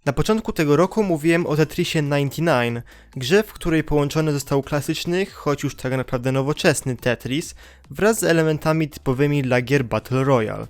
Na początku tego roku mówiłem o Tetrisie 99, grze, w której połączony został klasyczny, choć już tak naprawdę nowoczesny Tetris wraz z elementami typowymi dla gier Battle Royale.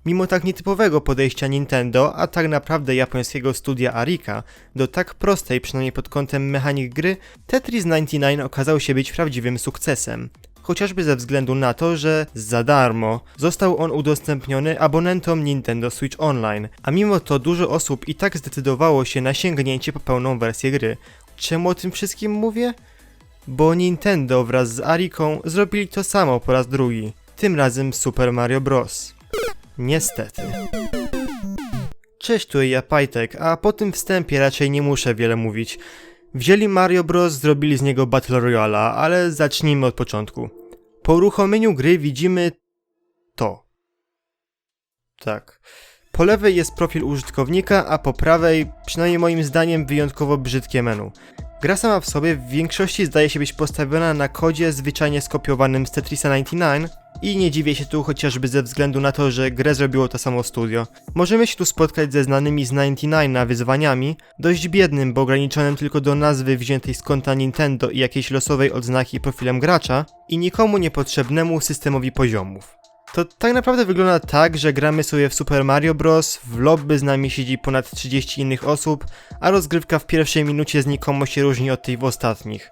Mimo tak nietypowego podejścia Nintendo, a tak naprawdę japońskiego studia Arika, do tak prostej, przynajmniej pod kątem mechanik gry, Tetris 99 okazał się być prawdziwym sukcesem. Chociażby ze względu na to, że za darmo został on udostępniony abonentom Nintendo Switch Online, a mimo to dużo osób i tak zdecydowało się na sięgnięcie po pełną wersję gry. Czemu o tym wszystkim mówię? Bo Nintendo wraz z Ariką zrobili to samo po raz drugi, tym razem Super Mario Bros. Niestety. Cześć, tu ja Pajtek, a po tym wstępie raczej nie muszę wiele mówić. Wzięli Mario Bros, zrobili z niego Battle Royale'a, ale zacznijmy od początku. Po uruchomieniu gry widzimy to. Tak. Po lewej jest profil użytkownika, a po prawej, przynajmniej moim zdaniem, wyjątkowo brzydkie menu. Gra sama w sobie w większości zdaje się być postawiona na kodzie zwyczajnie skopiowanym z Tetrisa 99 i nie dziwię się tu chociażby ze względu na to, że grę zrobiło to samo studio. Możemy się tu spotkać ze znanymi z 99 wyzwaniami, dość biednym, bo ograniczonym tylko do nazwy wziętej z konta Nintendo i jakiejś losowej odznaki profilem gracza i nikomu niepotrzebnemu systemowi poziomów. To tak naprawdę wygląda tak, że gramy sobie w Super Mario Bros, w lobby z nami siedzi ponad 30 innych osób, a rozgrywka w pierwszej minucie znikomo się różni od tej w ostatnich.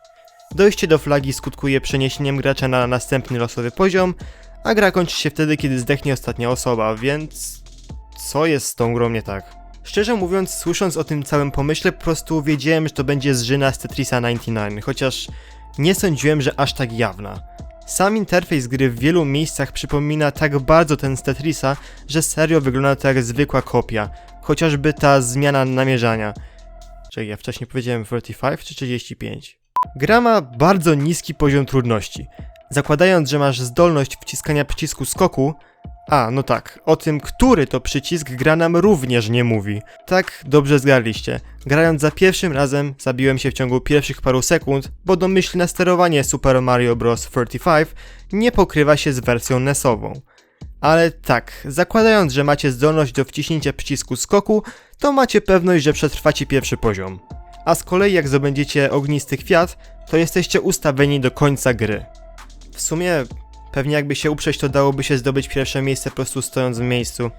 Dojście do flagi skutkuje przeniesieniem gracza na następny losowy poziom, a gra kończy się wtedy, kiedy zdechnie ostatnia osoba, więc... co jest z tą grą nie tak? Szczerze mówiąc, słysząc o tym całym pomyśle, po prostu wiedziałem, że to będzie zżyna z Tetrisa 99, chociaż nie sądziłem, że aż tak jawna. Sam interfejs gry w wielu miejscach przypomina tak bardzo ten z Tetrisa, że serio wygląda to jak zwykła kopia, chociażby ta zmiana namierzania. Czekaj, ja wcześniej powiedziałem 35 czy 35? Gra ma bardzo niski poziom trudności. Zakładając, że masz zdolność wciskania przycisku skoku, no tak, o tym, który to przycisk gra nam również nie mówi. Tak, dobrze zgadliście. Grając za pierwszym razem zabiłem się w ciągu pierwszych paru sekund, bo domyślne sterowanie Super Mario Bros. 35 nie pokrywa się z wersją NES-ową. Ale tak, zakładając, że macie zdolność do wciśnięcia przycisku skoku, to macie pewność, że przetrwacie pierwszy poziom. A z kolei jak zdobędziecie ognisty kwiat, to jesteście ustawieni do końca gry. W sumie... pewnie jakby się uprzeć, to dałoby się zdobyć pierwsze miejsce po prostu stojąc w miejscu.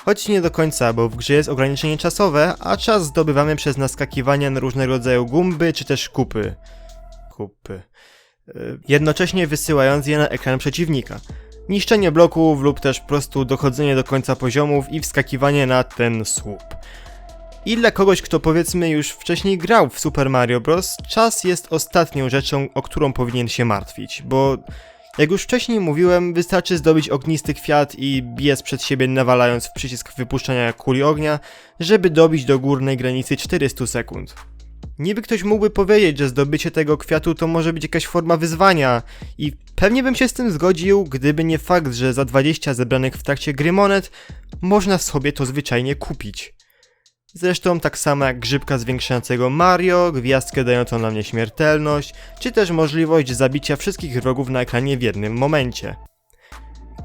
Choć nie do końca, bo w grze jest ograniczenie czasowe, a czas zdobywamy przez naskakiwanie na różnego rodzaju gumby czy też kupy. Jednocześnie wysyłając je na ekran przeciwnika. Niszczenie bloków lub też po prostu dochodzenie do końca poziomów i wskakiwanie na ten słup. I dla kogoś, kto powiedzmy już wcześniej grał w Super Mario Bros., czas jest ostatnią rzeczą, o którą powinien się martwić, bo... jak już wcześniej mówiłem, wystarczy zdobyć ognisty kwiat i biec przed siebie nawalając w przycisk wypuszczania kuli ognia, żeby dobić do górnej granicy 400 sekund. Niby ktoś mógłby powiedzieć, że zdobycie tego kwiatu to może być jakaś forma wyzwania i pewnie bym się z tym zgodził, gdyby nie fakt, że za 20 zebranych w trakcie gry monet można sobie to zwyczajnie kupić. Zresztą tak samo jak grzybka zwiększającego Mario, gwiazdkę dającą nam nieśmiertelność, czy też możliwość zabicia wszystkich wrogów na ekranie w jednym momencie.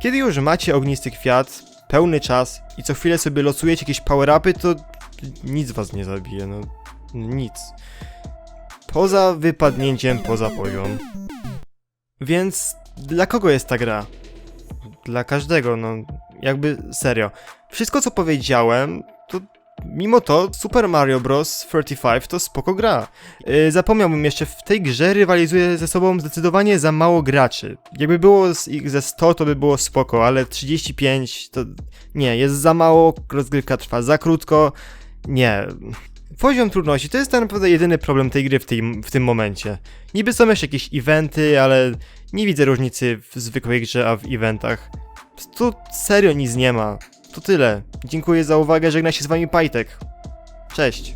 Kiedy już macie ognisty kwiat, pełny czas i co chwilę sobie losujecie jakieś power-upy, to nic was nie zabije, nic. Poza wypadnięciem poza poziom. Więc dla kogo jest ta gra? Dla każdego, jakby serio. Wszystko co powiedziałem, to mimo to Super Mario Bros. 35 to spoko gra. Zapomniałbym jeszcze, w tej grze rywalizuje ze sobą zdecydowanie za mało graczy. Jakby było ich ze 100 to by było spoko, ale 35 to... nie, jest za mało, rozgrywka trwa za krótko, nie. Poziom trudności to jest tak naprawdę jedyny problem tej gry w tym momencie. Niby są jeszcze jakieś eventy, ale nie widzę różnicy w zwykłej grze a w eventach. Tu serio nic nie ma. To tyle. Dziękuję za uwagę, żegna się z wami Pajtek. Cześć.